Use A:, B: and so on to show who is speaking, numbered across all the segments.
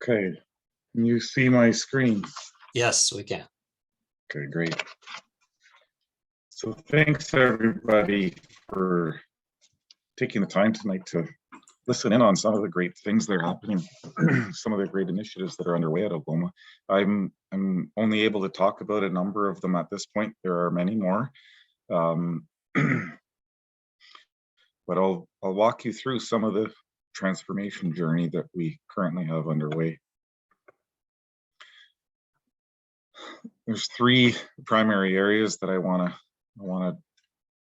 A: Okay, can you see my screen?
B: Yes, we can.
A: Okay, great. So thanks everybody for taking the time tonight to listen in on some of the great things that are happening, some of the great initiatives that are underway at Algoma. I'm only able to talk about a number of them at this point. There are many more. But I'll walk you through some of the transformation journey that we currently have underway. There's three primary areas that I want to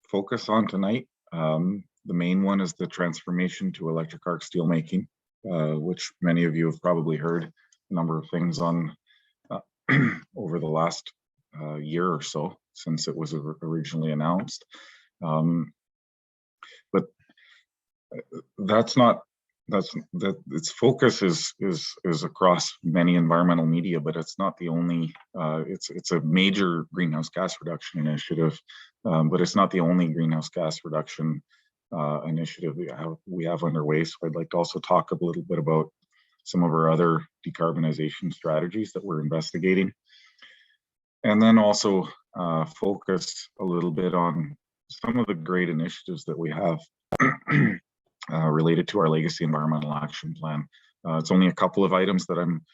A: focus on tonight. The main one is the transformation to electric arc steelmaking, which many of you have probably heard a number of things on over the last year or so since it was originally announced. But its focus is across many environmental media, but it's not the only. It's a major greenhouse gas reduction initiative, but it's not the only greenhouse gas reduction initiative we have underway. So I'd like to also talk a little bit about some of our other decarbonization strategies that we're investigating, and then also focus a little bit on some of the great initiatives that we have related to our legacy environmental action plan. It's only a couple of items that I'm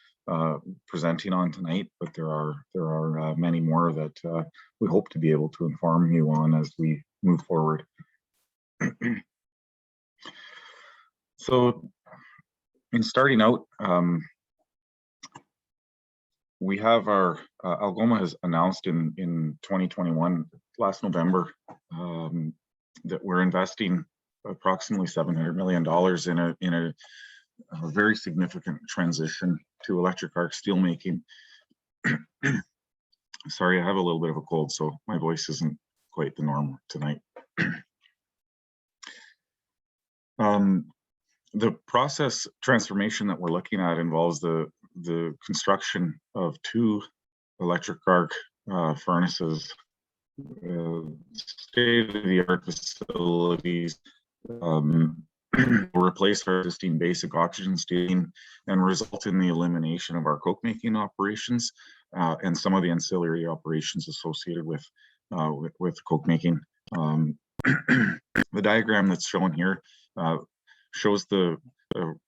A: presenting on tonight, but there are many more that we hope to be able to inform you on as we move forward. So in starting out, we have our Algoma has announced in 2021, last November, that we're investing approximately $700 million in a very significant transition to electric arc steelmaking. Sorry, I have a little bit of a cold, so my voice isn't quite the norm tonight. The process transformation that we're looking at involves the construction of two electric arc furnaces, state-of-the-art facilities. Will replace our existing basic oxygen steeling and result in the elimination of our coke making operations and some of the ancillary operations associated with coke making. The diagram that's shown here shows the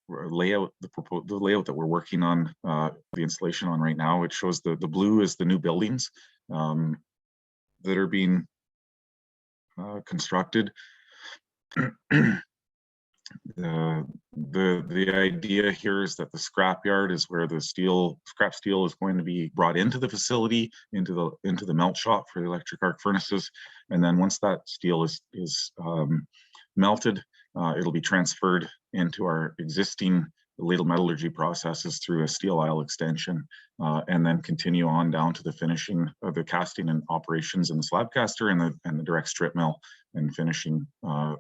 A: layout, the layout that we're working on, the installation on right now. It shows the blue is the new buildings that are being constructed. The idea here is that the scrap yard is where the scrap steel is going to be brought into the facility, into the melt shop for the electric arc furnaces, and then once that steel is melted, it'll be transferred into our existing ladle metallurgy processes through a steel aisle extension, and then continue on down to the finishing of the casting and operations in the slab caster and the direct strip mill and finishing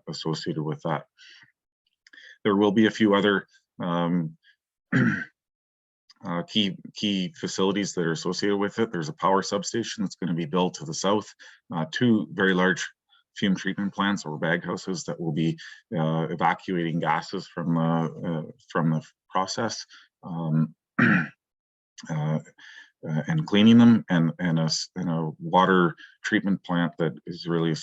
A: associated with that. There will be a few other key facilities that are associated with it. There's a power substation that's going to be built to the south, two very large fume treatment plants or baghouses that will be evacuating gases from the process and cleaning them, and a water treatment plant that is really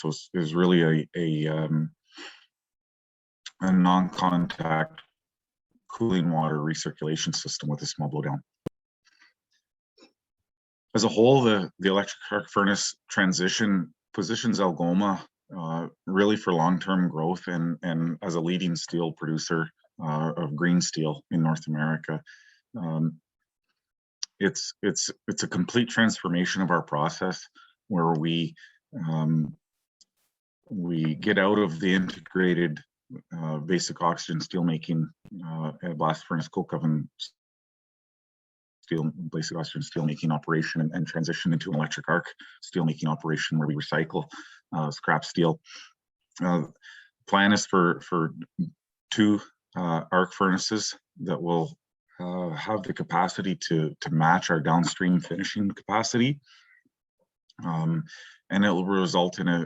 A: a non-contact cooling water recirculation system with a small blowdown. As a whole, the electric arc furnace transition positions Algoma really for long-term growth and as a leading steel producer of green steel in North America. It's a complete transformation of our process where we get out of the integrated basic oxygen steelmaking blast furnace coke oven basic oxygen steelmaking operation and transition into an electric arc steelmaking operation where we recycle scrap steel. Plan is for two arc furnaces that will have the capacity to match our downstream finishing capacity, and it will result in a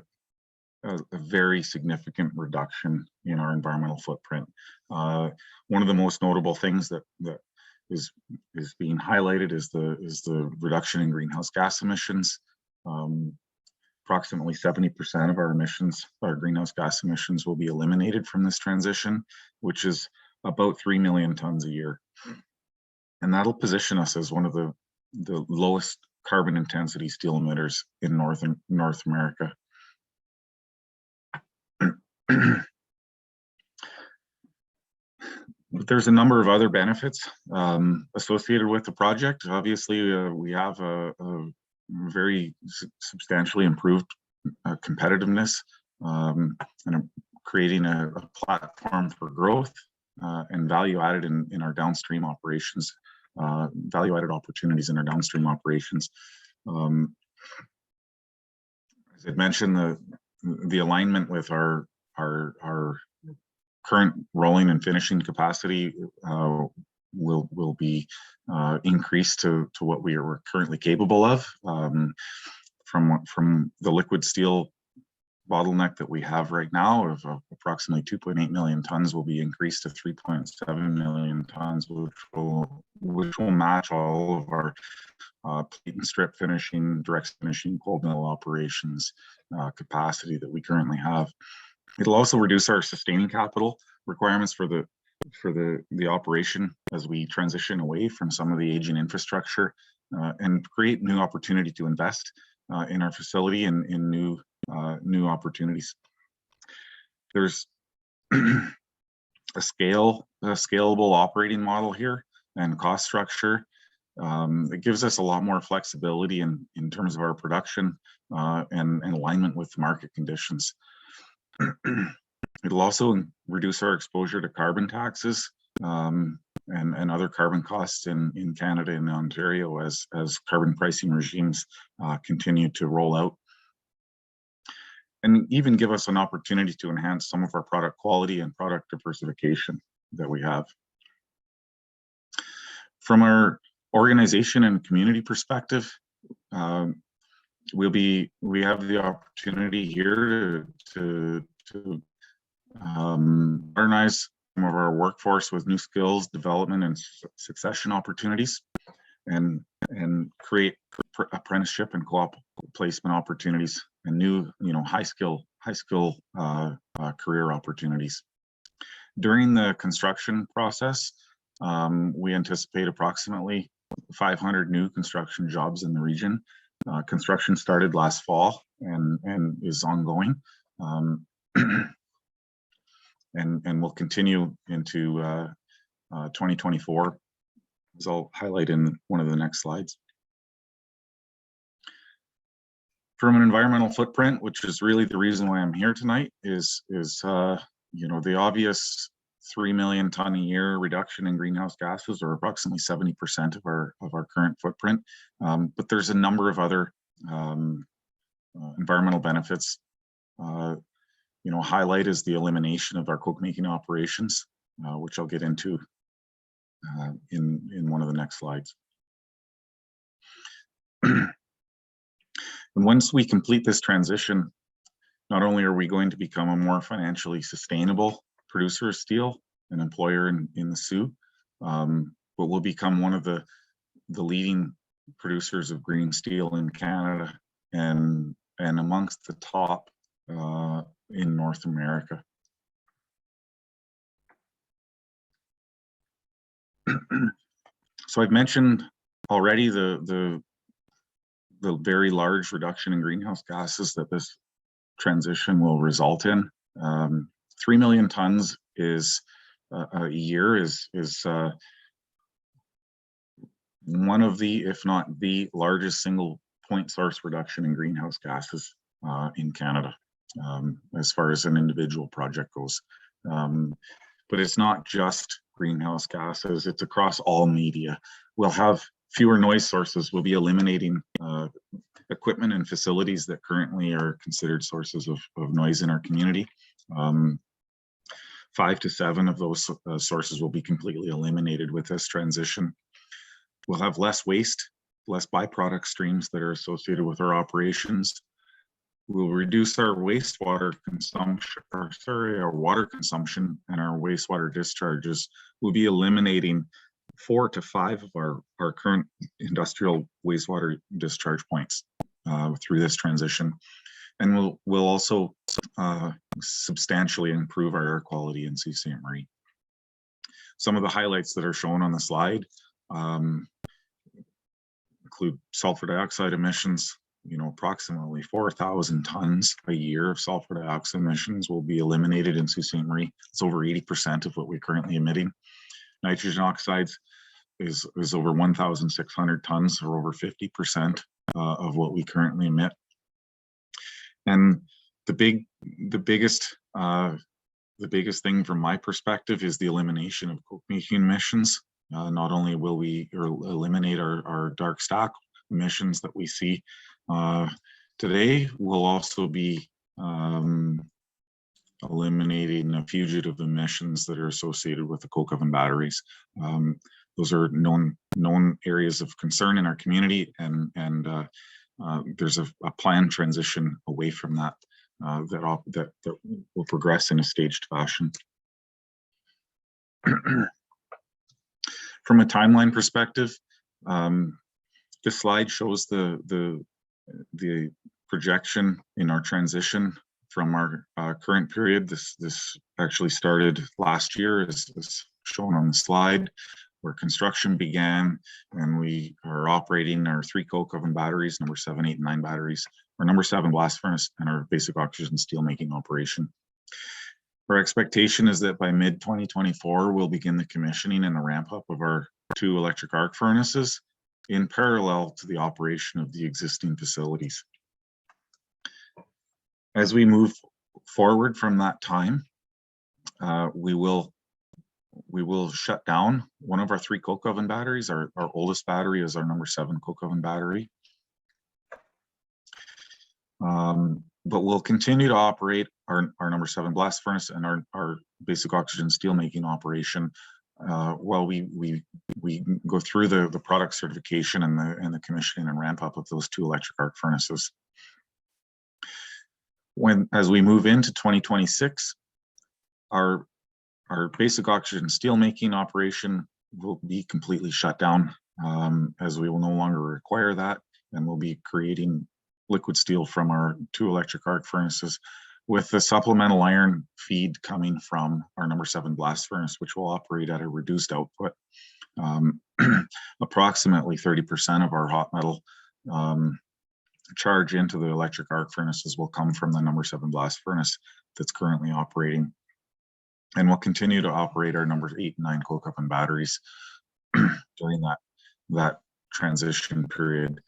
A: very significant reduction in our environmental footprint. One of the most notable things that is being highlighted is the reduction in greenhouse gas emissions. Approximately 70% of our emissions, our greenhouse gas emissions, will be eliminated from this transition, which is about 3 million tons a year. And that'll position us as one of the lowest carbon intensity steel emitters in North America. But there's a number of other benefits associated with the project. Obviously, we have a very substantially improved competitiveness and creating a platform for growth and value added in our downstream operations, value added opportunities in our downstream operations. As I mentioned, the alignment with our current rolling and finishing capacity will be increased to what we are currently capable of. From the liquid steel bottleneck that we have right now of approximately 2.8 million tons will be increased to 3.7 million tons, which will match all of our plate and strip finishing, direct finishing, cold mill operations capacity that we currently have. It'll also reduce our sustaining capital requirements for the operation as we transition away from some of the aging infrastructure and create new opportunity to invest in our facility and in new opportunities. There's a scalable operating model here and cost structure. It gives us a lot more flexibility in terms of our production and alignment with market conditions. It'll also reduce our exposure to carbon taxes and other carbon costs in Canada and Ontario as carbon pricing regimes continue to roll out, and even give us an opportunity to enhance some of our product quality and product diversification that we have. From our organization and community perspective, we have the opportunity here to modernize some of our workforce with new skills, development, and succession opportunities, and create apprenticeship and co-op placement opportunities and new, high skill career opportunities. During the construction process, we anticipate approximately 500 new construction jobs in the region. Construction started last fall and is ongoing, and will continue into 2024, as I'll highlight in one of the next slides. From an environmental footprint, which is really the reason why I'm here tonight, is the obvious 3 million ton a year reduction in greenhouse gases, or approximately 70% of our current footprint. But there's a number of other environmental benefits. Highlight is the elimination of our coke making operations, which I'll get into in one of the next slides. And once we complete this transition, not only are we going to become a more financially sustainable producer of steel, an employer in the Soo, but we'll become one of the leading producers of green steel in Canada and amongst the top in North America. So I've mentioned already the very large reduction in greenhouse gases that this transition will result in. 3 million tons is a year is one of the, if not the largest single point source reduction in greenhouse gases in Canada, as far as an individual project goes. But it's not just greenhouse gases, it's across all media. We'll have fewer noise sources. We'll be eliminating equipment and facilities that currently are considered sources of noise in our community. 5 to 7 of those sources will be completely eliminated with this transition. We'll have less waste, less byproduct streams that are associated with our operations. We'll reduce our wastewater consumption, our water consumption and our wastewater discharges. We'll be eliminating 4 to 5 of our current industrial wastewater discharge points through this transition. And we'll also substantially improve our air quality in Sault Ste. Marie. Some of the highlights that are shown on the slide include sulfur dioxide emissions. Approximately 4,000 tons a year of sulfur dioxide emissions will be eliminated in Sault Ste. Marie. It's over 80% of what we're currently emitting. Nitrogen oxides is over 1,600 tons, or over 50% of what we currently emit. And the biggest thing from my perspective is the elimination of coke making emissions. Not only will we eliminate our dark stack emissions that we see today, we'll also be eliminating the fugitive emissions that are associated with the coke oven batteries. Those are known areas of concern in our community, and there's a planned transition away from that that will progress in a staged fashion. From a timeline perspective, this slide shows the projection in our transition from our current period. This actually started last year, as shown on the slide, where construction began, and we are operating our 3 coke oven batteries, number 7, 8, and 9 batteries, our number 7 blast furnace, and our basic oxygen steelmaking operation. Our expectation is that by mid-2024, we'll begin the commissioning and the ramp up of our 2 electric arc furnaces in parallel to the operation of the existing facilities. As we move forward from that time, we will shut down one of our 3 coke oven batteries. Our oldest battery is our number 7 coke oven battery. But we'll continue to operate our number 7 blast furnace and our basic oxygen steelmaking operation while we go through the product certification and the commissioning and ramp up of those 2 electric arc furnaces. As we move into 2026, our basic oxygen steelmaking operation will be completely shut down, as we will no longer require that, and we'll be creating liquid steel from our 2 electric arc furnaces, with the supplemental iron feed coming from our number 7 blast furnace, which will operate at a reduced output. Approximately 30% of our hot metal charge into the electric arc furnaces will come from the number 7 blast furnace that's currently operating. And we'll continue to operate our number 8 and 9 coke oven batteries during that transition period.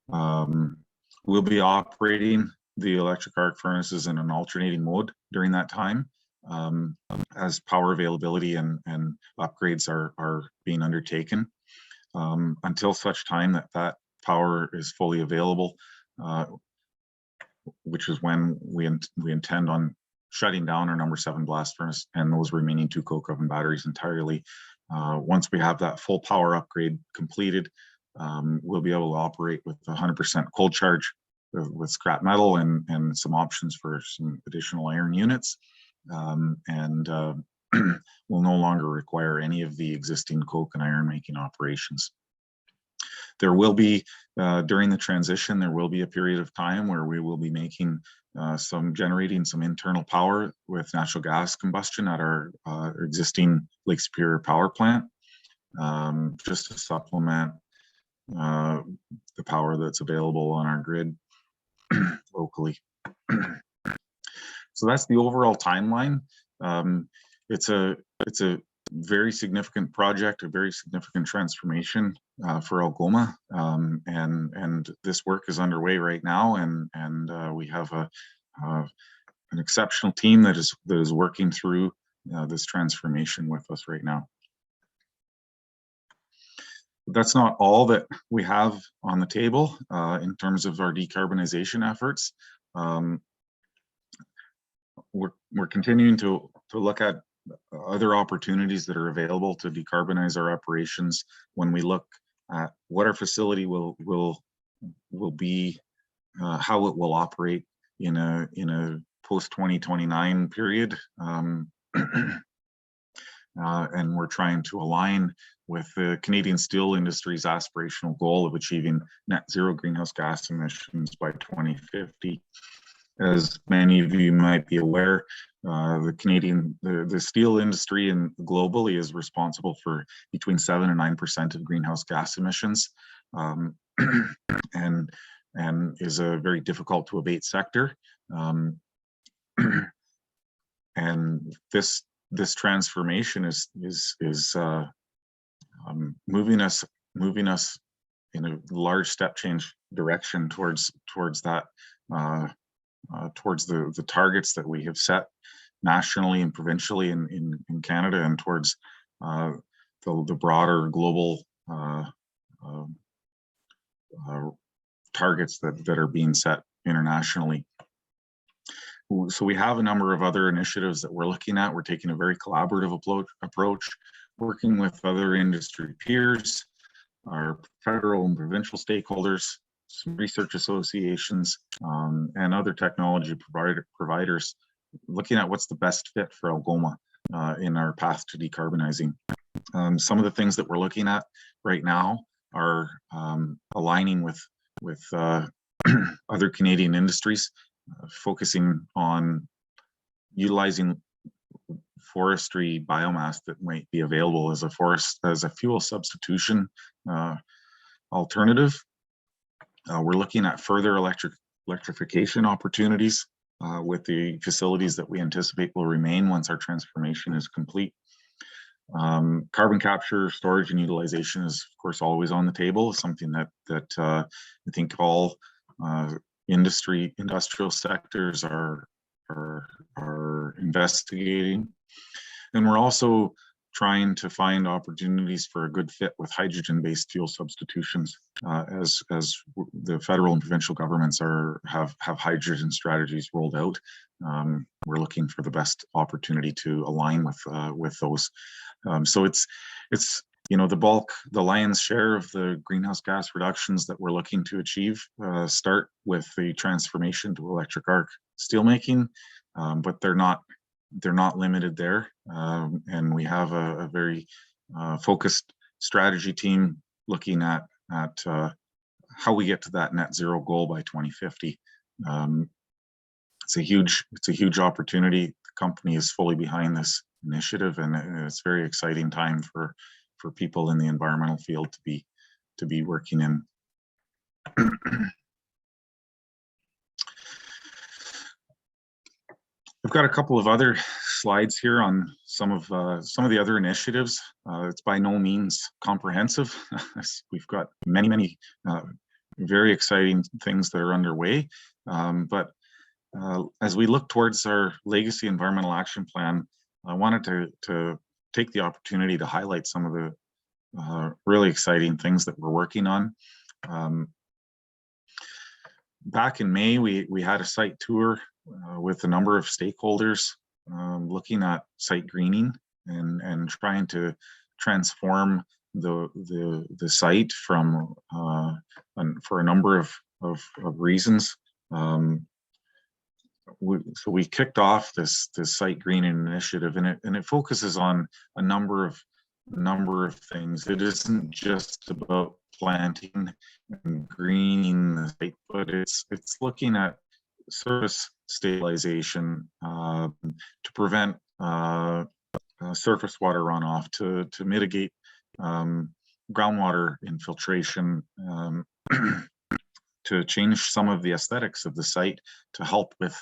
A: We'll be operating the electric arc furnaces in an alternating mode during that time, as power availability and upgrades are being undertaken, until such time that power is fully available, which is when we intend on shutting down our number 7 blast furnace and those remaining 2 coke oven batteries entirely. Once we have that full power upgrade completed, we'll be able to operate with 100% cold charge with scrap metal and some options for some additional iron units, and will no longer require any of the existing coke and iron making operations. There will be, during the transition, there will be a period of time where we will be making generating some internal power with natural gas combustion at our existing Lake Superior power plant, just to supplement the power that's available on our grid locally. So that's the overall timeline. It's a very significant project, a very significant transformation for Algoma, and this work is underway right now, and we have an exceptional team that is working through this transformation with us right now. But that's not all that we have on the table in terms of our decarbonization efforts. We're continuing to look at other opportunities that are available to decarbonize our operations when we look at what our facility will be, how it will operate in a post 2029 period, and we're trying to align with the Canadian steel industry's aspirational goal of achieving net zero greenhouse gas emissions by 2050. As many of you might be aware, the steel industry and globally is responsible for between 7 and 9% of greenhouse gas emissions, and is a very difficult to abate sector. And this transformation is moving us in a large step change direction towards that. Towards the targets that we have set nationally and provincially in Canada, and towards the broader global targets that are being set internationally. So we have a number of other initiatives that we're looking at. We're taking a very collaborative approach, working with other industry peers, our federal and provincial stakeholders, some research associations, and other technology providers, looking at what's the best fit for Algoma in our path to decarbonizing. Some of the things that we're looking at right now are aligning with other Canadian industries, focusing on utilizing forestry biomass that might be available as a fuel substitution alternative. We're looking at further electrification opportunities with the facilities that we anticipate will remain once our transformation is complete. Carbon capture, storage, and utilization is, of course, always on the table. Something that I think all industrial sectors are investigating, and we're also trying to find opportunities for a good fit with hydrogen-based fuel substitutions, as the federal and provincial governments have hydrogen strategies rolled out. We're looking for the best opportunity to align with those. So it's the lion's share of the greenhouse gas reductions that we're looking to achieve start with the transformation to electric arc steelmaking, but they're not limited there, and we have a very focused strategy team looking at how we get to that net zero goal by 2050. It's a huge opportunity. The company is fully behind this initiative, and it's a very exciting time for people in the environmental field to be working in. I've got a couple of other slides here on some of the other initiatives. It's by no means comprehensive. We've got many very exciting things that are underway. But as we look towards our legacy environmental action plan, I wanted to take the opportunity to highlight some of the really exciting things that we're working on. Back in May, we had a site tour with a number of stakeholders looking at site greening and trying to transform the site from for a number of reasons. So we kicked off this site greening initiative, and it focuses on a number of things. It isn't just about planting and greening the site, but it's looking at surface stabilization to prevent surface water runoff, to mitigate groundwater infiltration, to change some of the aesthetics of the site, to help with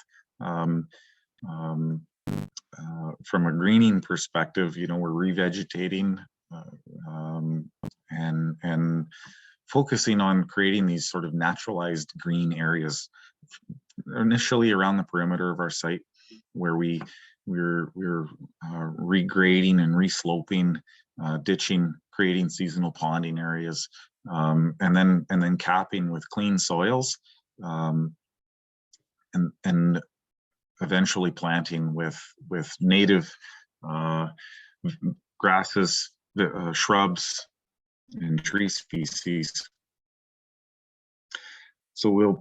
A: from a greening perspective. We're revegetating and focusing on creating these sort of naturalized green areas, initially around the perimeter of our site, where we're regrading and resloping, ditching, creating seasonal ponding areas, and then capping with clean soils, and eventually planting with native grasses, shrubs, and tree species. So we'll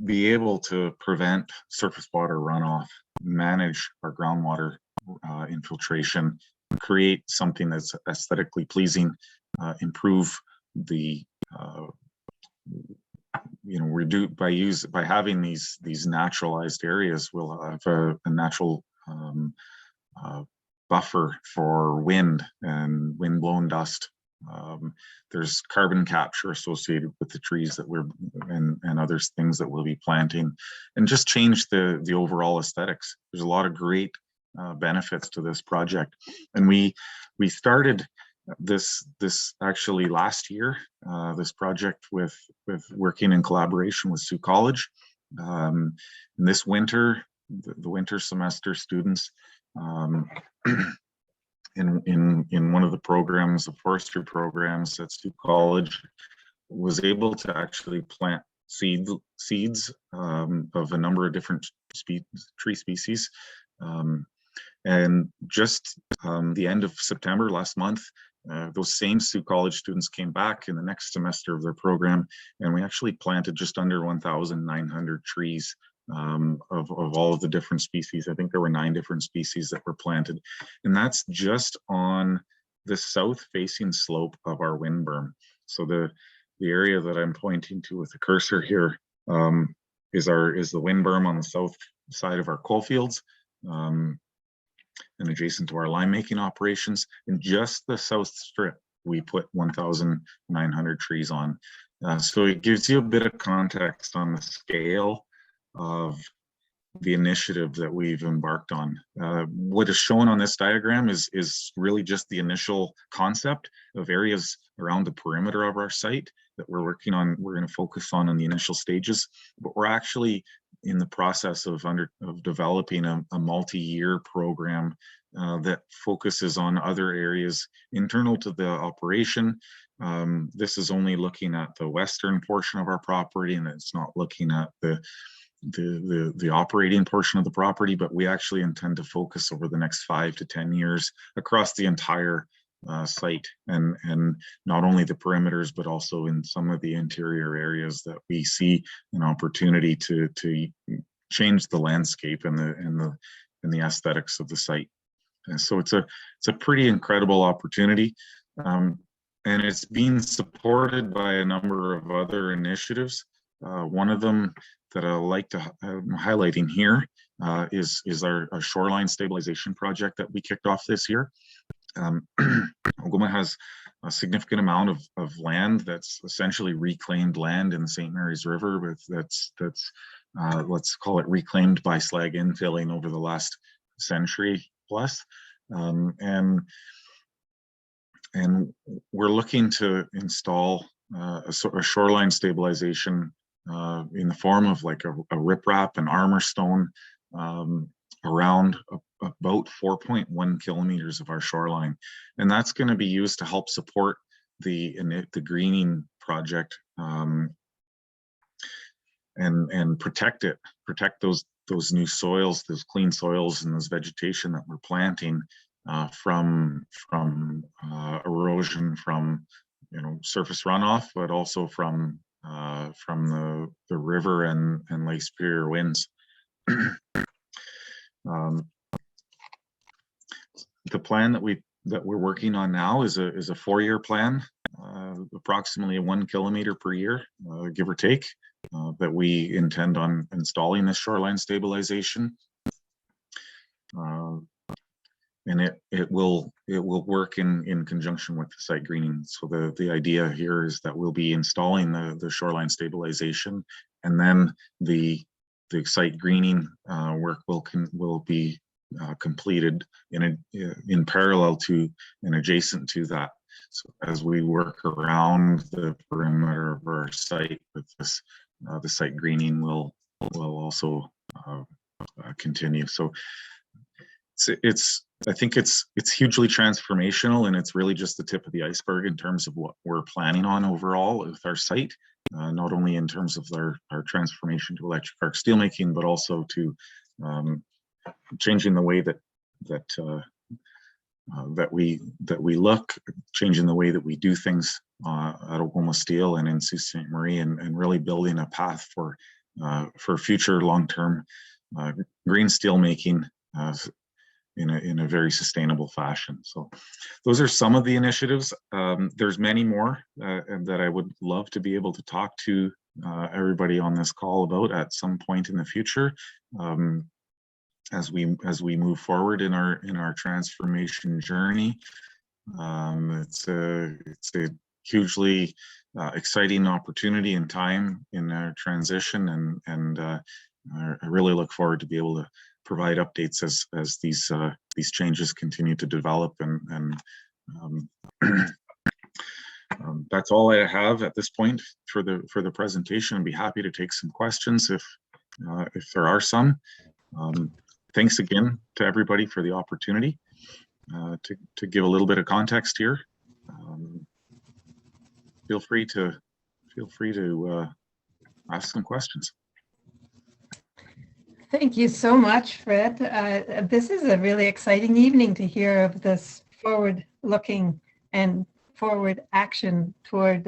A: be able to prevent surface water runoff, manage our groundwater infiltration, create something that's aesthetically pleasing, improve the by having these naturalized areas, we'll have a natural buffer for wind and wind-blown dust. There's carbon capture associated with the trees that we're and other things that we'll be planting, and just change the overall aesthetics. There's a lot of great benefits to this project, and we started this actually last year, this project with working in collaboration with Sioux College. And this winter, the winter semester students in one of the programs, the forestry programs at Sioux College, was able to actually plant seeds of a number of different tree species. And just the end of September last month, those same Sioux College students came back in the next semester of their program, and we actually planted just under 1,900 trees of all of the different species. I think there were 9 different species that were planted, and that's just on the south-facing slope of our wind berm. So the area that I'm pointing to with the cursor here is the wind berm on the south side of our coal fields. And adjacent to our lime making operations. In just the south strip, we put 1,900 trees on. So it gives you a bit of context on the scale of the initiative that we've embarked on. What is shown on this diagram is really just the initial concept of areas around the perimeter of our site that we're working on. We're going to focus on in the initial stages, but we're actually in the process of developing a multi-year program that focuses on other areas internal to the operation. This is only looking at the western portion of our property, and it's not looking at the operating portion of the property, but we actually intend to focus over the next 5 to 10 years across the entire site, and not only the perimeters, but also in some of the interior areas that we see an opportunity to change the landscape and the aesthetics of the site. And so it's a pretty incredible opportunity, and it's being supported by a number of other initiatives. One of them that I like to highlighting here is our shoreline stabilization project that we kicked off this year. Algoma has a significant amount of land that's essentially reclaimed land in the St. Mary's River, that's let's call it reclaimed by slag infilling over the last century plus, and we're looking to install a shoreline stabilization in the form of like a riprap and armor stone around about 4.1 kilometers of our shoreline, and that's going to be used to help support the greening project and protect those new soils, those clean soils, and those vegetation that we're planting from erosion, from surface runoff, but also from the river and Lake Superior winds. The plan that we're working on now is a 4-year plan, approximately 1 kilometer per year, give or take, that we intend on installing this shoreline stabilization. And it will work in conjunction with the site greening. So the idea here is that we'll be installing the shoreline stabilization, and then the site greening work will be completed in parallel to and adjacent to that. So as we work around the perimeter of our site with this, the site greening will also continue. So I think it's hugely transformational, and it's really just the tip of the iceberg in terms of what we're planning on overall with our site, not only in terms of our transformation to electric arc steelmaking, but also to changing the way that we look, changing the way that we do things at Algoma Steel and in Sault Ste. Marie, and really building a path for future long-term green steelmaking in a very sustainable fashion. So those are some of the initiatives. There's many more that I would love to be able to talk to everybody on this call about at some point in the future, as we move forward in our transformation journey. It's a hugely exciting opportunity and time in our transition, and I really look forward to be able to provide updates as these changes continue to develop, and that's all I have at this point for the presentation. I'd be happy to take some questions if there are some. Thanks again to everybody for the opportunity to give a little bit of context here. Feel free to ask some questions.
B: Thank you so much, Fred. This is a really exciting evening to hear of this forward-looking and forward action toward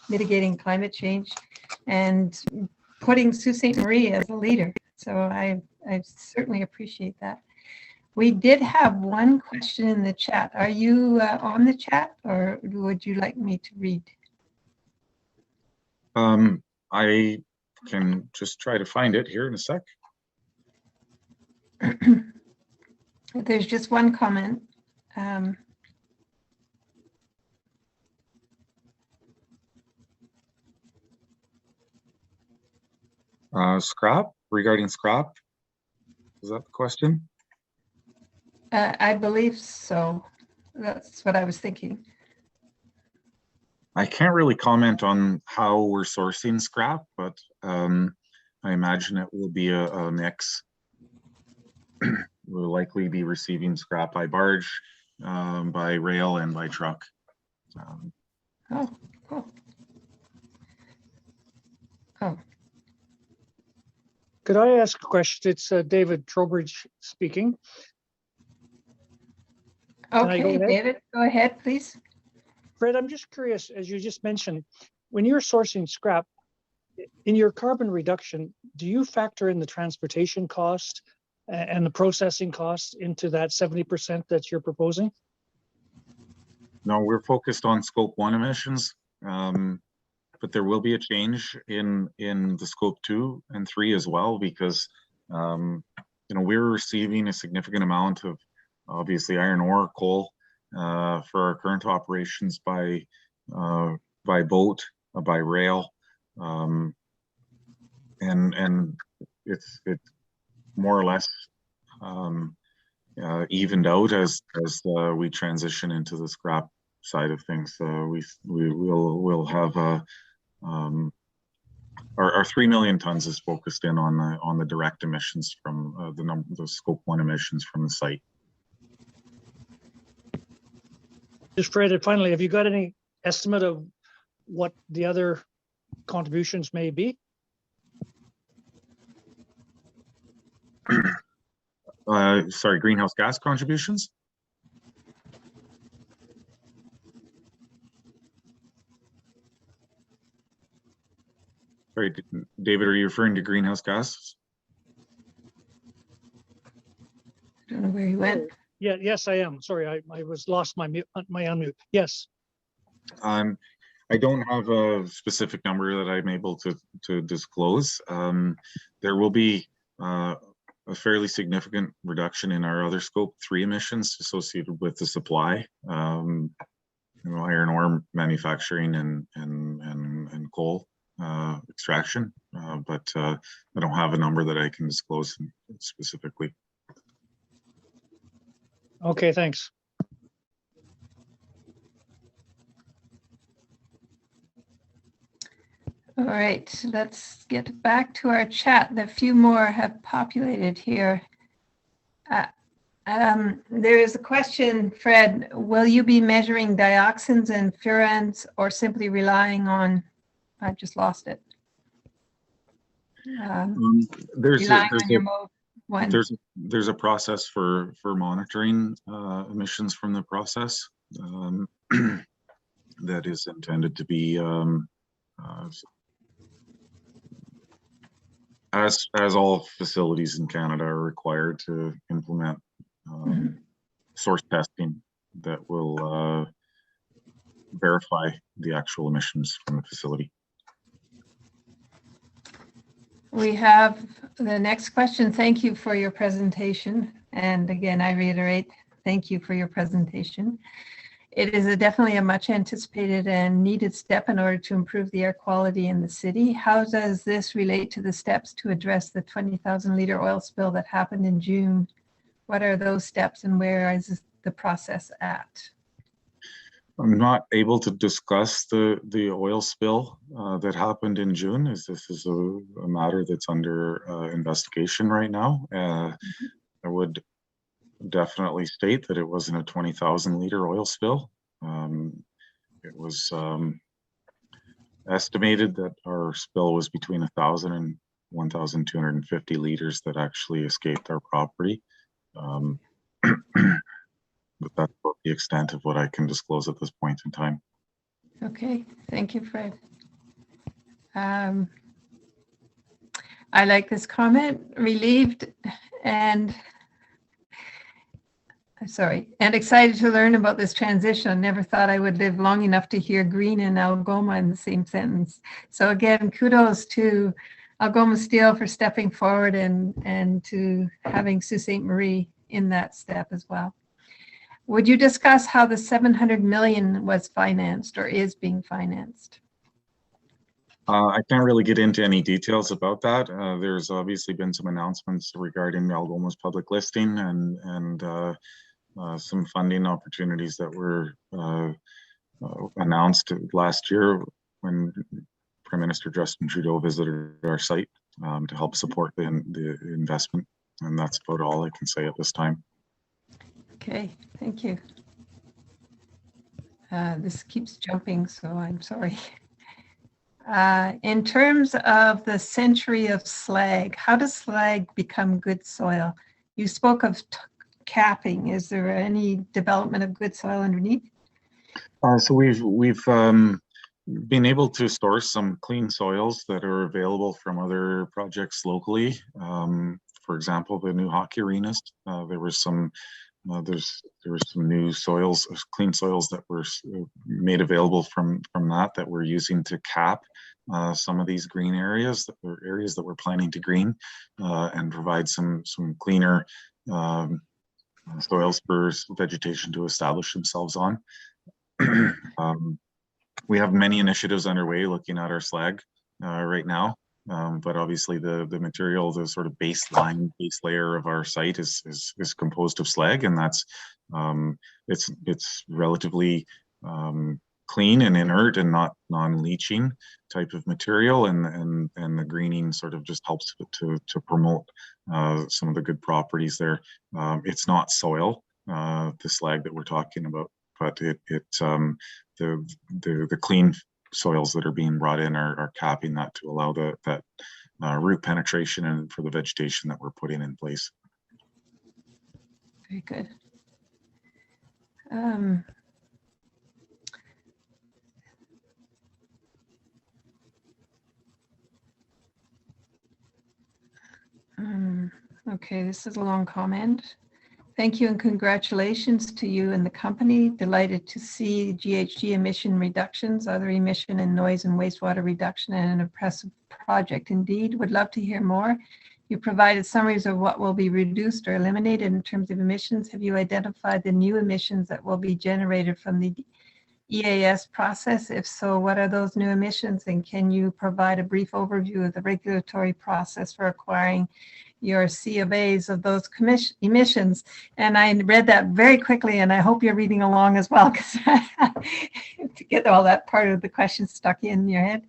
B: mitigating climate change and putting Sault Ste. Marie as a leader. So I certainly appreciate that. We did have one question in the chat. Are you on the chat, or would you like me to read?
A: I can just try to find it here in a sec.
B: There's just one comment.
A: Scrap, regarding scrap, is that the question?
B: I believe so. That's what I was thinking.
A: I can't really comment on how we're sourcing scrap, but I imagine it will be a mix. We'll likely be receiving scrap by barge, by rail, and by truck.
B: Oh, cool. Oh.
C: Could I ask a question? It's David Trowbridge speaking.
B: Okay, David, go ahead, please.
C: Fred, I'm just curious, as you just mentioned, when you're sourcing scrap, in your carbon reduction, do you factor in the transportation cost and the processing costs into that 70% that you're proposing?
A: No, we're focused on Scope 1 emissions, but there will be a change in the Scope 2 and 3 as well, because we're receiving a significant amount of, obviously, iron ore, coal for our current operations by boat, by rail, and it's more or less evened out as we transition into the scrap side of things. We'll have our 3 million tons is focused in on the direct emissions from the Scope 1 emissions from the site.
C: Just Fred, and finally, have you got any estimate of what the other contributions may be?
A: Sorry, greenhouse gas contributions? Sorry, David, are you referring to greenhouse gases?
B: I don't know where he went.
C: Yeah, yes, I am. Sorry, I was lost my unmute. Yes.
A: I don't have a specific number that I'm able to disclose. There will be a fairly significant reduction in our other Scope 3 emissions associated with the supply, iron ore manufacturing and coal extraction, but I don't have a number that I can disclose specifically.
C: Okay, thanks.
B: All right, let's get back to our chat. A few more have populated here. There is a question, Fred, will you be measuring dioxins and furans or simply relying on, I just lost it.
A: There's a process for monitoring emissions from the process that is intended to be as all facilities in Canada are required to implement source testing that will verify the actual emissions from the facility.
B: We have the next question. Thank you for your presentation. And again, I reiterate, thank you for your presentation. It is definitely a much anticipated and needed step in order to improve the air quality in the city. How does this relate to the steps to address the 20,000 liter oil spill that happened in June? What are those steps and where is the process at?
A: I'm not able to discuss the oil spill that happened in June, as this is a matter that's under investigation right now. I would definitely state that it wasn't a 20,000 liter oil spill. It was estimated that our spill was between 1,000 and 1,250 liters that actually escaped our property. But that's about the extent of what I can disclose at this point in time.
B: Okay, thank you, Fred. I like this comment, relieved and excited to learn about this transition. I never thought I would live long enough to hear green and Algoma in the same sentence. So again, kudos to Algoma Steel for stepping forward and to having Sault Ste. Marie in that step as well. Would you discuss how the 700 million was financed or is being financed?
A: I can't really get into any details about that. There's obviously been some announcements regarding Algoma's public listing and some funding opportunities that were announced last year when Prime Minister Justin Trudeau visited our site to help support the investment. And that's about all I can say at this time.
B: Okay, thank you. This keeps jumping, so I'm sorry. In terms of the century of slag, how does slag become good soil? You spoke of capping. Is there any development of good soil underneath?
A: So we've been able to source some clean soils that are available from other projects locally. For example, the new hockey arenas. There were some new soils, clean soils that were made available from that we're using to cap some of these green areas, that we're planning to green and provide some cleaner soils for vegetation to establish themselves on. We have many initiatives underway looking at our slag right now. But obviously the material, the sort of base layer of our site is composed of slag, and that's it's relatively clean and inert and not non-leaching type of material, and the greening sort of just helps to promote some of the good properties there. It's not soil, the slag that we're talking about, but the clean soils that are being brought in are capping that to allow that root penetration and for the vegetation that we're putting in place.
B: Very good. Okay, this is a long comment. Thank you and congratulations to you and the company. Delighted to see GHG emission reductions, other emission and noise and wastewater reduction, and an impressive project indeed. Would love to hear more. You provided summaries of what will be reduced or eliminated in terms of emissions. Have you identified the new emissions that will be generated from the EAS process? If so, what are those new emissions? And can you provide a brief overview of the regulatory process for acquiring your C of A's of those emissions? And I read that very quickly, and I hope you're reading along as well, because to get all that part of the question stuck in your head.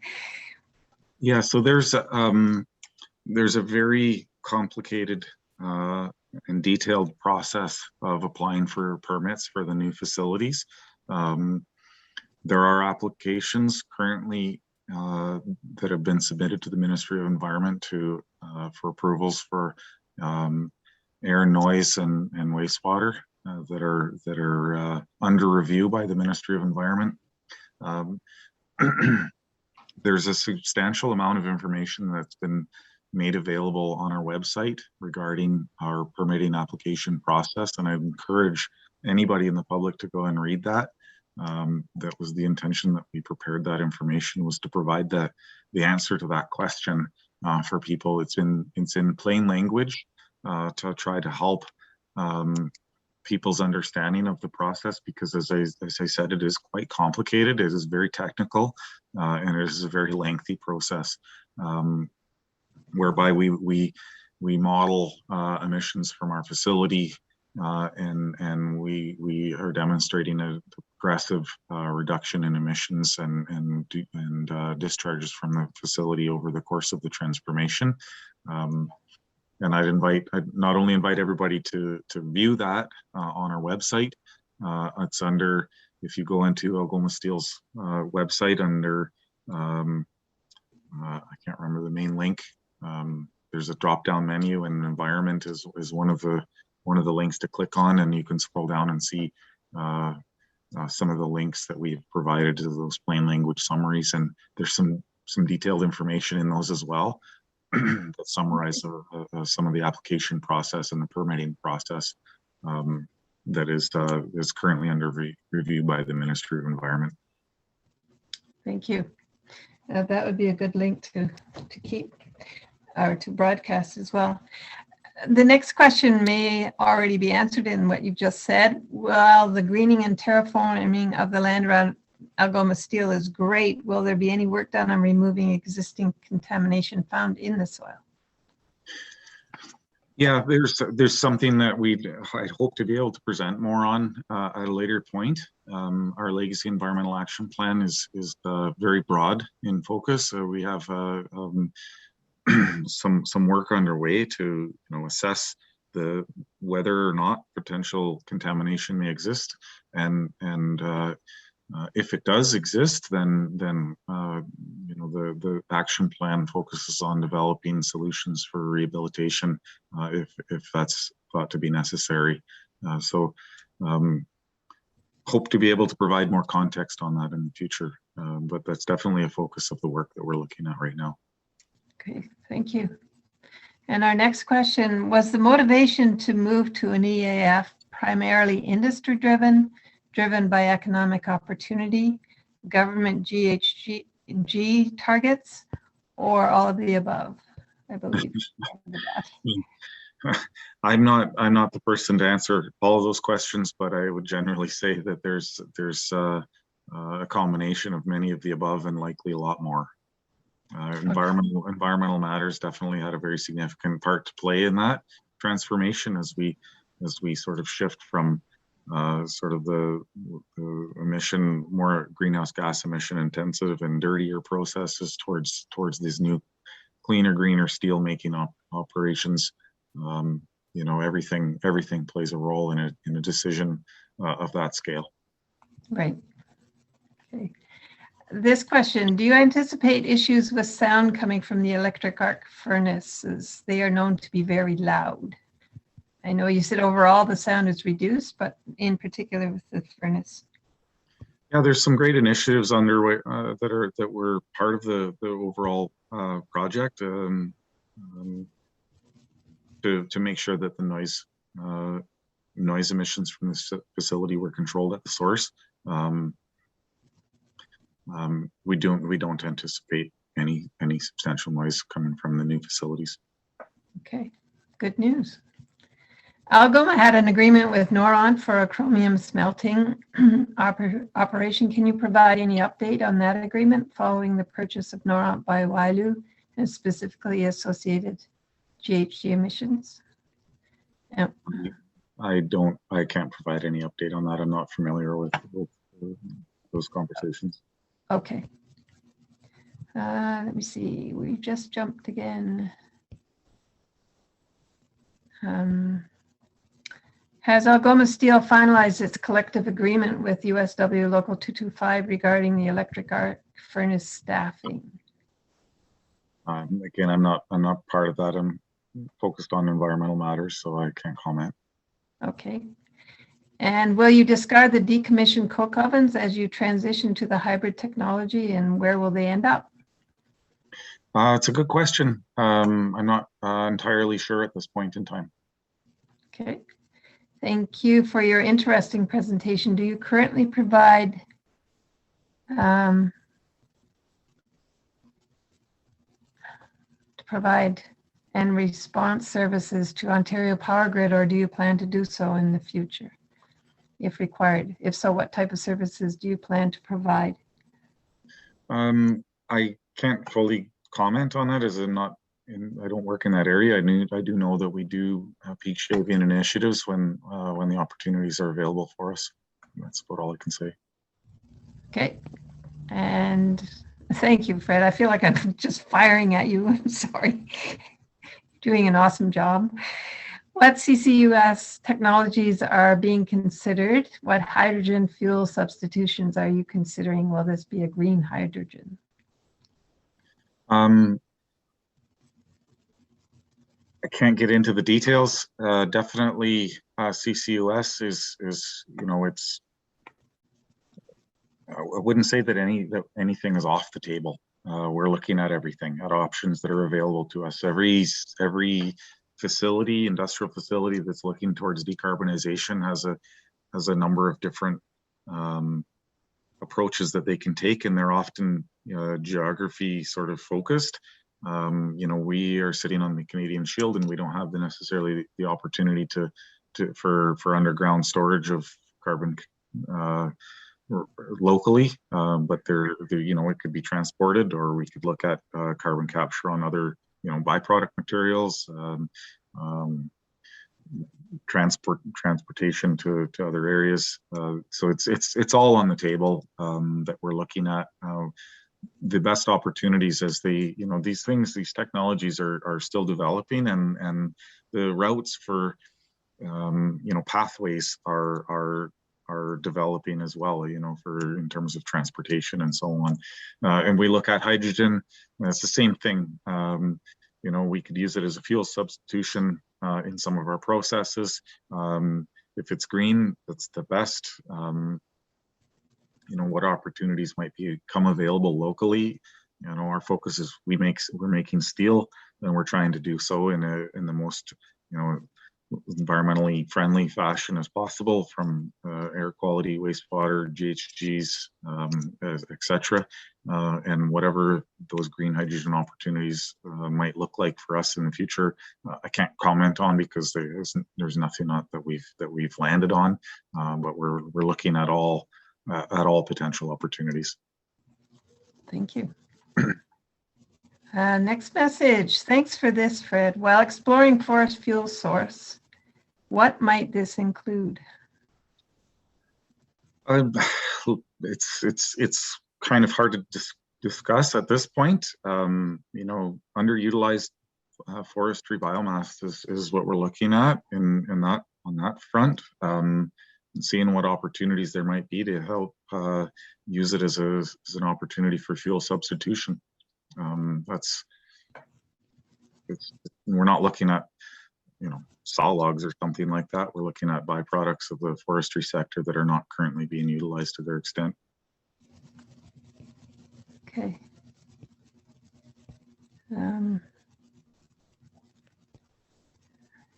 A: Yeah, so there's a very complicated and detailed process of applying for permits for the new facilities. There are applications currently that have been submitted to the Ministry of Environment for approvals for air, noise, and wastewater that are under review by the Ministry of Environment. There's a substantial amount of information that's been made available on our website regarding our permitting application process, and I encourage anybody in the public to go and read that. That was the intention that we prepared that information, was to provide the answer to that question for people. It's in plain language to try to help people's understanding of the process, because as I said, it is quite complicated. It is very technical, and it is a very lengthy process, whereby we model emissions from our facility, and we are demonstrating a progressive reduction in emissions and discharges from the facility over the course of the transformation. And I'd not only invite everybody to view that on our website. It's under, if you go into Algoma Steel's website under, I can't remember the main link. There's a drop-down menu, and environment is one of the links to click on, and you can scroll down and see some of the links that we've provided to those plain language summaries, and there's some detailed information in those as well that summarize some of the application process and the permitting process that is currently under review by the Ministry of Environment.
B: Thank you. That would be a good link to keep or to broadcast as well. The next question may already be answered in what you've just said. Well, the greening and terraforming of the land around Algoma Steel is great. Will there be any work done on removing existing contamination found in the soil?
A: Yeah, there's something that I hope to be able to present more on at a later point. Our Legacy Environmental Action Plan is very broad in focus. We have some work underway to assess whether or not potential contamination may exist, and if it does exist, then the action plan focuses on developing solutions for rehabilitation if that's thought to be necessary. So hope to be able to provide more context on that in the future, but that's definitely a focus of the work that we're looking at right now.
B: Okay, thank you. And our next question, was the motivation to move to an EAF primarily industry-driven by economic opportunity, government GHG targets, or all of the above? I believe.
A: I'm not the person to answer all of those questions, but I would generally say that there's a combination of many of the above, and likely a lot more. Environmental matters definitely had a very significant part to play in that transformation as we sort of shift from sort of the emission, more greenhouse gas emission intensive and dirtier processes towards these new cleaner, greener steel making operations. Everything plays a role in a decision of that scale.
B: Right. Okay. This question, do you anticipate issues with sound coming from the electric arc furnaces? They are known to be very loud. I know you said overall the sound is reduced, but in particular with the furnace.
A: Yeah, there's some great initiatives underway that were part of the overall project to make sure that the noise emissions from this facility were controlled at the source. We don't anticipate any substantial noise coming from the new facilities.
B: Okay, good news. Algoma had an agreement with Noront for a chromium smelting operation. Can you provide any update on that agreement following the purchase of Noront by Wailu and specifically associated GHG emissions? Yeah.
A: I can't provide any update on that. I'm not familiar with those conversations.
B: Okay. Let me see. We just jumped again. Has Algoma Steel finalized its collective agreement with USW Local 225 regarding the electric arc furnace staffing?
A: Again, I'm not part of that. I'm focused on environmental matters, so I can't comment.
B: Okay. And will you discard the decommissioned coke ovens as you transition to the hybrid technology, and where will they end up?
A: It's a good question. I'm not entirely sure at this point in time.
B: Okay. Thank you for your interesting presentation. Do you currently provide and response services to Ontario Power Grid, or do you plan to do so in the future if required? If so, what type of services do you plan to provide?
A: I can't fully comment on that as I'm not I don't work in that area. I do know that we do peak shaving initiatives when the opportunities are available for us. That's about all I can say.
B: Okay. And thank you, Fred. I feel like I'm just firing at you. I'm sorry. Doing an awesome job. What CCUS technologies are being considered? What hydrogen fuel substitutions are you considering? Will this be a green hydrogen?
A: I can't get into the details. Definitely, CCUS is it's. I wouldn't say that anything is off the table. We're looking at everything, at options that are available to us. Every facility, industrial facility that's looking towards decarbonization has a number of different approaches that they can take, and they're often geography sort of focused. We are sitting on the Canadian Shield, and we don't have necessarily the opportunity for underground storage of carbon locally, but it could be transported, or we could look at carbon capture on other byproduct materials, transportation to other areas. So it's all on the table that we're looking at. The best opportunities as these technologies are still developing, and the routes for pathways are developing as well, in terms of transportation and so on. And we look at hydrogen, it's the same thing. We could use it as a fuel substitution in some of our processes. If it's green, that's the best. What opportunities might become available locally. Our focus is we're making steel, and we're trying to do so in the most environmentally friendly fashion as possible, from air quality, wastewater, GHGs, etc. And whatever those green hydrogen opportunities might look like for us in the future, I can't comment on because there's nothing that we've landed on, but we're looking at all potential opportunities.
B: Thank you. Next message. Thanks for this, Fred. While exploring forest fuel source, what might this include?
A: It's kind of hard to discuss at this point. Underutilized forestry biomass is what we're looking at on that front. Seeing what opportunities there might be to help use it as an opportunity for fuel substitution. We're not looking at saw logs or something like that. We're looking at byproducts of the forestry sector that are not currently being utilized to their extent.
B: Okay.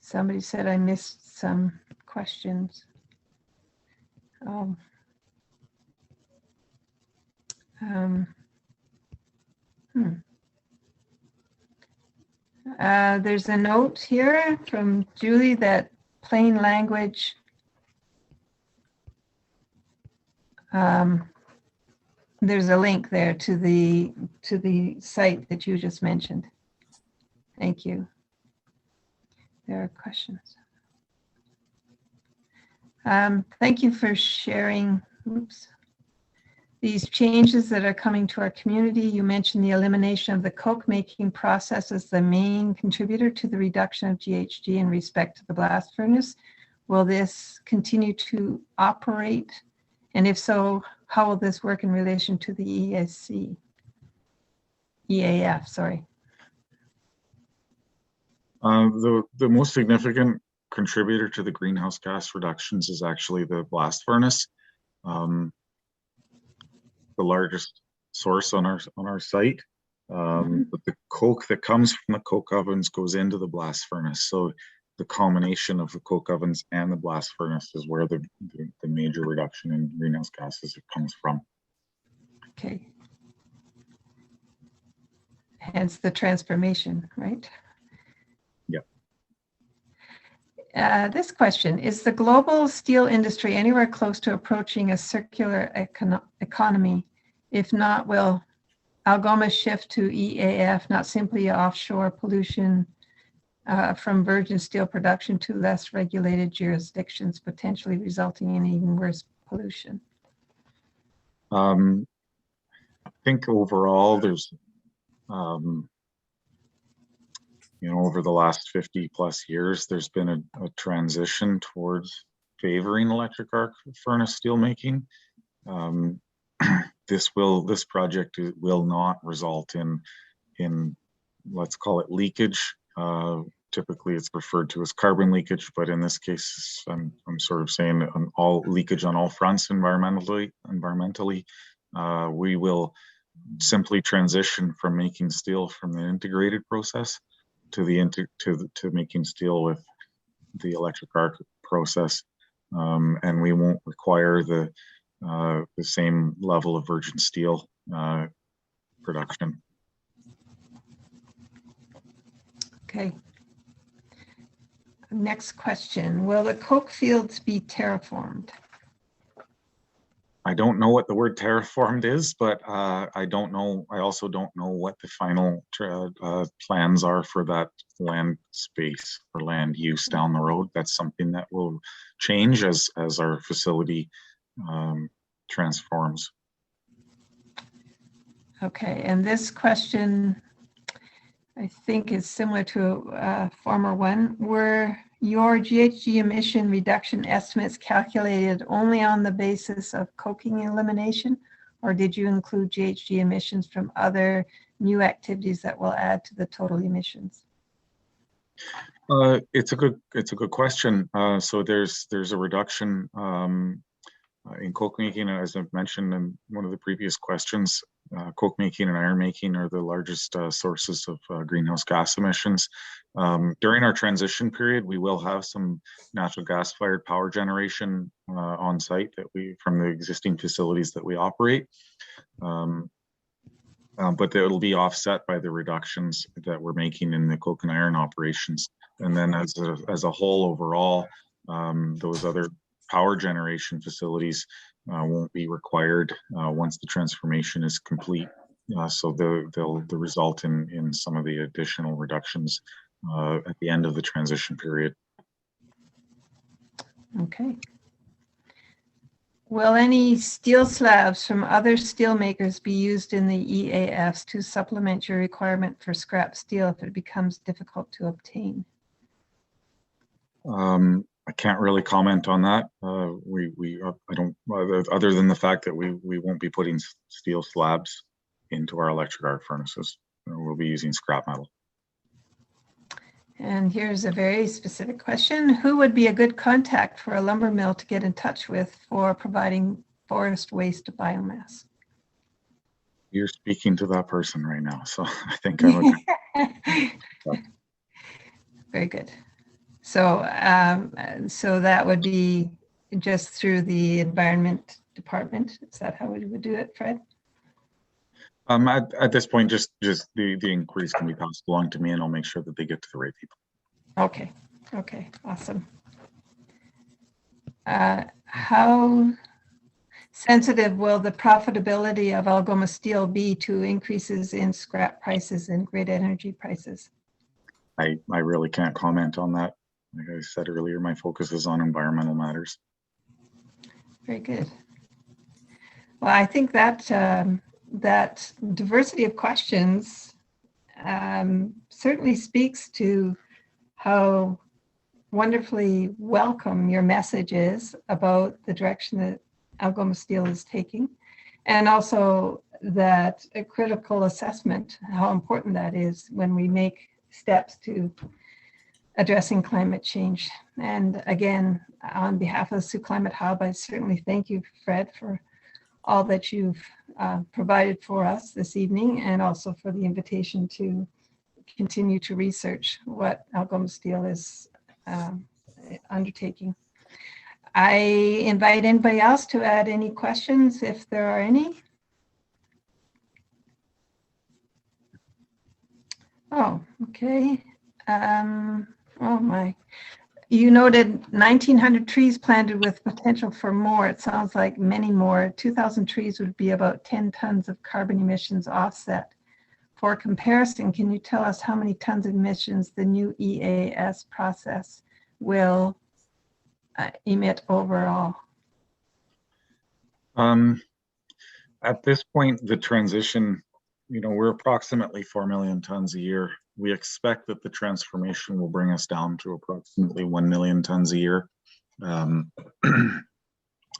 B: Somebody said I missed some questions. There's a note here from Julie that plain language there's a link there to the site that you just mentioned. Thank you. There are questions. Thank you for sharing. Oops. These changes that are coming to our community. You mentioned the elimination of the coke making process as the main contributor to the reduction of GHG in respect to the blast furnace. Will this continue to operate? And if so, how will this work in relation to the EAF, sorry.
A: The most significant contributor to the greenhouse gas reductions is actually the blast furnace. The largest source on our site. But the coke that comes from the coke ovens goes into the blast furnace. So the combination of the coke ovens and the blast furnace is where the major reduction in greenhouse gases comes from.
B: Okay. Hence the transformation, right?
A: Yeah.
B: This question, is the global steel industry anywhere close to approaching a circular economy? If not, will Algoma shift to EAF, not simply offshore pollution from virgin steel production to less regulated jurisdictions, potentially resulting in even worse pollution?
A: I think overall there's, over the last 50 plus years, there's been a transition towards favoring electric arc furnace steelmaking. This project will not result in let's call it leakage. Typically it's referred to as carbon leakage, but in this case, I'm sort of saying all leakage on all fronts environmentally. We will simply transition from making steel from the integrated process to making steel with the electric arc process, and we won't require the same level of virgin steel production.
B: Okay. Next question. Will the coke fields be terraformed?
A: I don't know what the word terraformed is, but I don't know. I also don't know what the final plans are for that land space or land use down the road. That's something that will change as our facility transforms.
B: Okay, and this question, I think, is similar to a former one. Were your GHG emission reduction estimates calculated only on the basis of coking elimination, or did you include GHG emissions from other new activities that will add to the total emissions?
A: It's a good question. So there's a reduction in coke making, as I've mentioned in one of the previous questions. Coke making and iron making are the largest sources of greenhouse gas emissions. During our transition period, we will have some natural gas fired power generation on site from the existing facilities that we operate. But it'll be offset by the reductions that we're making in the coke and iron operations. And then as a whole overall, those other power generation facilities won't be required once the transformation is complete. So they'll result in some of the additional reductions at the end of the transition period.
B: Okay. Will any steel slabs from other steel makers be used in the EAFs to supplement your requirement for scrap steel if it becomes difficult to obtain?
A: I can't really comment on that. I don't, other than the fact that we won't be putting steel slabs into our electric arc furnaces. We'll be using scrap metal.
B: And here's a very specific question. Who would be a good contact for a lumber mill to get in touch with for providing forest waste biomass?
A: You're speaking to that person right now, so I think I would.
B: Very good. So, so that would be just through the environment department. Is that how we would do it, Fred?
A: At this point, just the inquiries can be passed along to me, and I'll make sure that they get to the right people.
B: Okay. Okay. Awesome. How sensitive will the profitability of Algoma Steel be to increases in scrap prices and grid energy prices?
A: I really can't comment on that. Like I said earlier, my focus is on environmental matters.
B: Very good. Well, I think that that diversity of questions certainly speaks to how wonderfully welcome your message is about the direction that Algoma Steel is taking, and also that a critical assessment, how important that is when we make steps to addressing climate change. And again, on behalf of the Sioux Climate Hub, I certainly thank you, Fred, for all that you've provided for us this evening, and also for the invitation to continue to research what Algoma Steel is undertaking. I invite anybody else to add any questions if there are any. Oh, okay. Oh my. You noted 1,900 trees planted with potential for more. It sounds like many more. 2,000 trees would be about 10 tons of carbon emissions offset. For comparison, can you tell us how many tons of emissions the new EAS process will emit overall?
A: At this point, the transition, we're approximately 4 million tons a year. We expect that the transformation will bring us down to approximately 1 million tons a year. And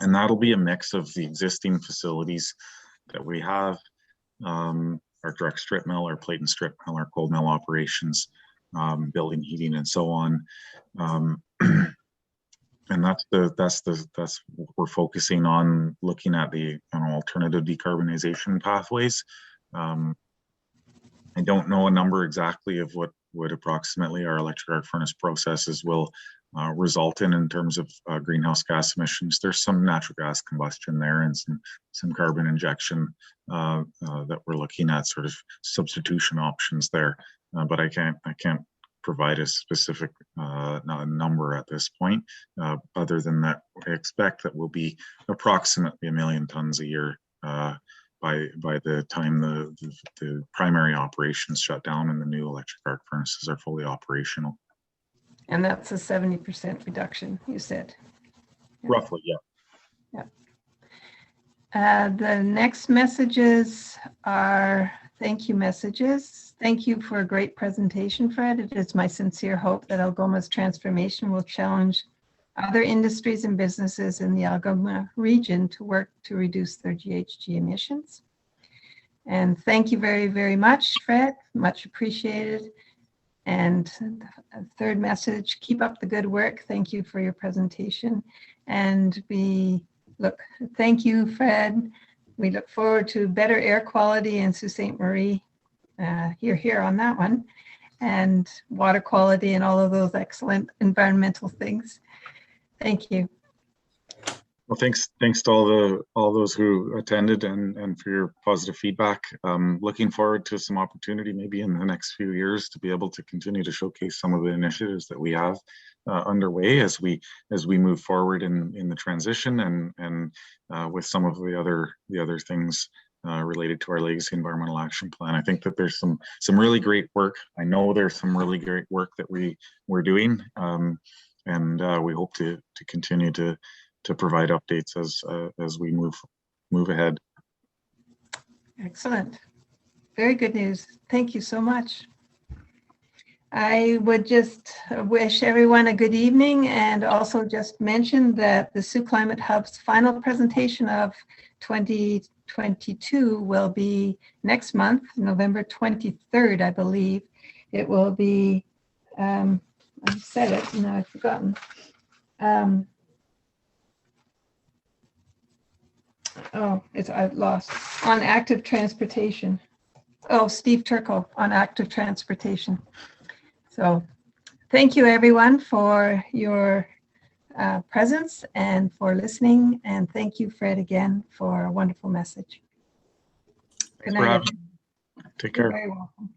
A: that'll be a mix of the existing facilities that we have, our direct strip mill, our plate and strip mill, our cold mill operations, building, heating, and so on. And that's what we're focusing on, looking at the alternative decarbonization pathways. I don't know a number exactly of what approximately our electric arc furnace processes will result in terms of greenhouse gas emissions. There's some natural gas combustion there and some carbon injection that we're looking at, sort of substitution options there. But I can't provide a specific number at this point, other than that I expect that we'll be approximately 1 million tons a year by the time the primary operations shut down and the new electric arc furnaces are fully operational.
B: And that's a 70% reduction, you said.
A: Roughly, yeah.
B: The next messages are thank you messages. Thank you for a great presentation, Fred. It is my sincere hope that Algoma's transformation will challenge other industries and businesses in the Algoma region to work to reduce their GHG emissions. And thank you very, very much, Fred. Much appreciated. And a third message, keep up the good work. Thank you for your presentation. And thank you, Fred. We look forward to better air quality in Sault Ste. Marie. Here on that one. And water quality and all of those excellent environmental things. Thank you.
A: Well, thanks to all those who attended and for your positive feedback. Looking forward to some opportunity maybe in the next few years to be able to continue to showcase some of the initiatives that we have underway as we move forward in the transition and with some of the other things related to our legacy environmental action plan. I think that there's some really great work. I know there's some really great work that we're doing, and we hope to continue to provide updates as we move ahead.
B: Excellent. Very good news. Thank you so much. I would just wish everyone a good evening and also just mention that the Sioux Climate Hub's final presentation of 2022 will be next month, November 23rd, I believe. It will be, I said it, now I've forgotten. I've lost. On active transportation. Oh, Steve Turco on active transportation. So thank you everyone for your presence and for listening. And thank you, Fred, again for a wonderful message. Good night.
A: Take care.
B: You're very welcome.